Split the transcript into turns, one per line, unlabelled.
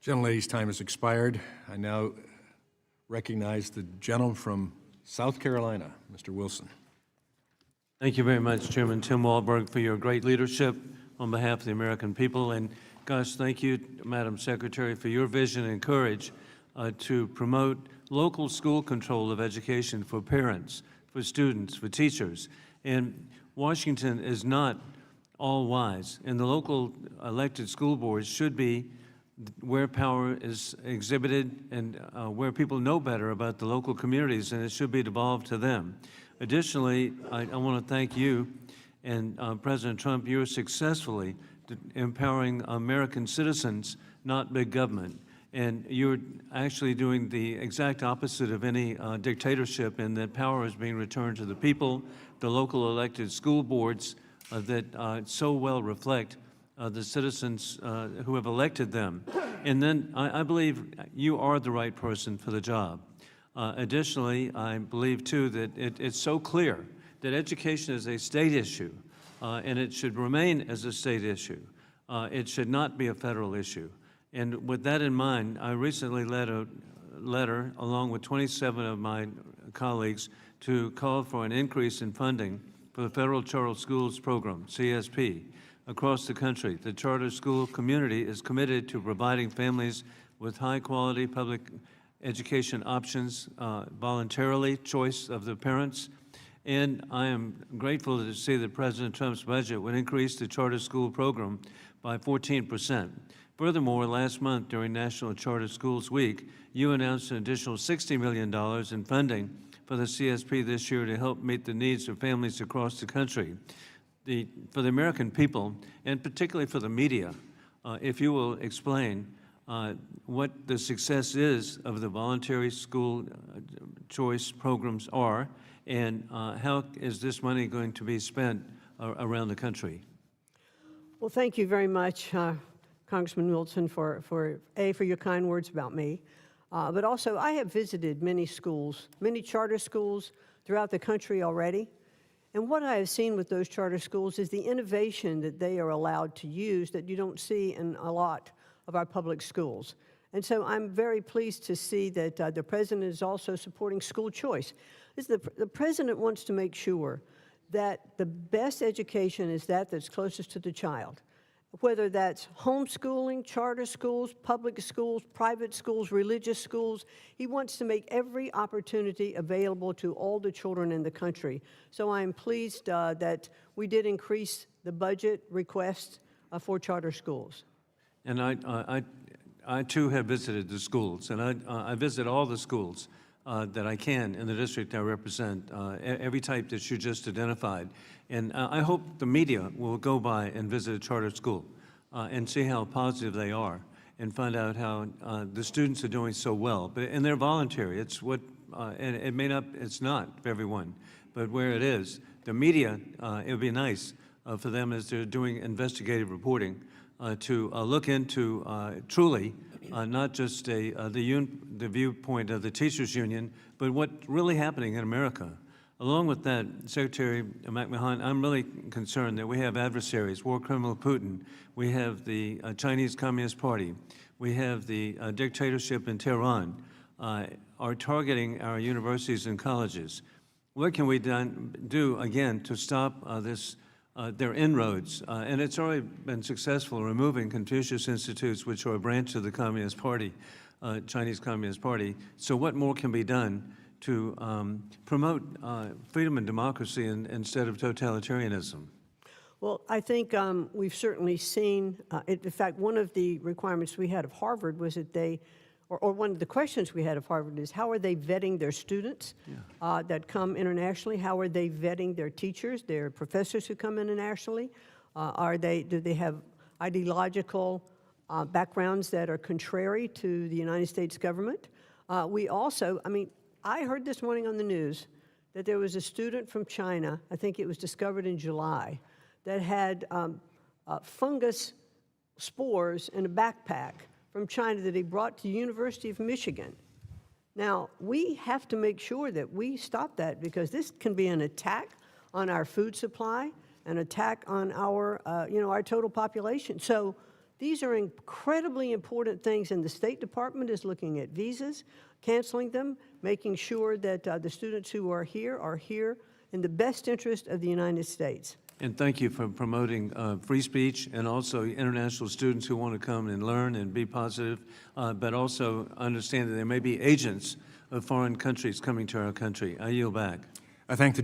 Gentlelady's time has expired. I now recognize the gentleman from South Carolina, Mr. Wilson.
Thank you very much, Chairman Tim Walberg, for your great leadership on behalf of the American people. And gosh, thank you, Madam Secretary, for your vision and courage to promote local school control of education for parents, for students, for teachers. And Washington is not all wise, and the local elected school boards should be where power is exhibited and where people know better about the local communities, and it should be devolved to them. Additionally, I want to thank you and President Trump. You're successfully empowering American citizens, not big government. And you're actually doing the exact opposite of any dictatorship, in that power is being returned to the people, the local elected school boards that so well reflect the citizens who have elected them. And then I believe you are the right person for the job. Additionally, I believe, too, that it's so clear that education is a state issue, and it should remain as a state issue. It should not be a federal issue. And with that in mind, I recently led a letter, along with 27 of my colleagues, to call for an increase in funding for the Federal Charter Schools Program, CSP, across the country. The charter school community is committed to providing families with high-quality public education options voluntarily, choice of the parents. And I am grateful to see that President Trump's budget would increase the charter school program by 14%. Furthermore, last month during National Charter Schools Week, you announced an additional $60 million in funding for the CSP this year to help meet the needs of families across the country. For the American people, and particularly for the media, if you will explain what the success is of the voluntary school choice programs are, and how is this money going to be spent around the country?
Well, thank you very much, Congressman Wilson, for your kind words about me. But also, I have visited many schools, many charter schools throughout the country already. And what I have seen with those charter schools is the innovation that they are allowed to use that you don't see in a lot of our public schools. And so I'm very pleased to see that the President is also supporting school choice. The President wants to make sure that the best education is that's closest to the child, whether that's homeschooling, charter schools, public schools, private schools, religious schools. He wants to make every opportunity available to all the children in the country. So I am pleased that we did increase the budget request for charter schools.
And I too have visited the schools, and I visit all the schools that I can in the district I represent, every type that you just identified. And I hope the media will go by and visit a charter school and see how positive they are, and find out how the students are doing so well. And they're voluntary. It's what, and it's not for everyone, but where it is, the media, it would be nice for them, as they're doing investigative reporting, to look into truly not just the viewpoint of the teachers union, but what's really happening in America. Along with that, Secretary McMahon, I'm really concerned that we have adversaries: war criminal Putin, we have the Chinese Communist Party, we have the dictatorship in Tehran, are targeting our universities and colleges. What can we do again to stop their inroads? And it's already been successful removing Confucius Institutes, which are a branch of the Communist Party, Chinese Communist Party. So what more can be done to promote freedom and democracy instead of totalitarianism?
Well, I think we've certainly seen, in fact, one of the requirements we had of Harvard was that or one of the questions we had of Harvard is, how are they vetting their students that come internationally? How are they vetting their teachers, their professors who come internationally? Do they have ideological backgrounds that are contrary to the United States government? We also, I heard this morning on the news that there was a student from China, I think it was discovered in July, that had fungus spores in a backpack from China that he brought to the University of Michigan. Now, we have to make sure that we stop that, because this can be an attack on our food supply, an attack on our, our total population. So These are incredibly important things, and the State Department is looking at visas, canceling them, making sure that the students who are here in the best interest of the United States.
And thank you for promoting free speech and also international students who want to come and learn and be positive, but also understand that there may be agents of foreign countries coming to our country. I yield back.
I thank the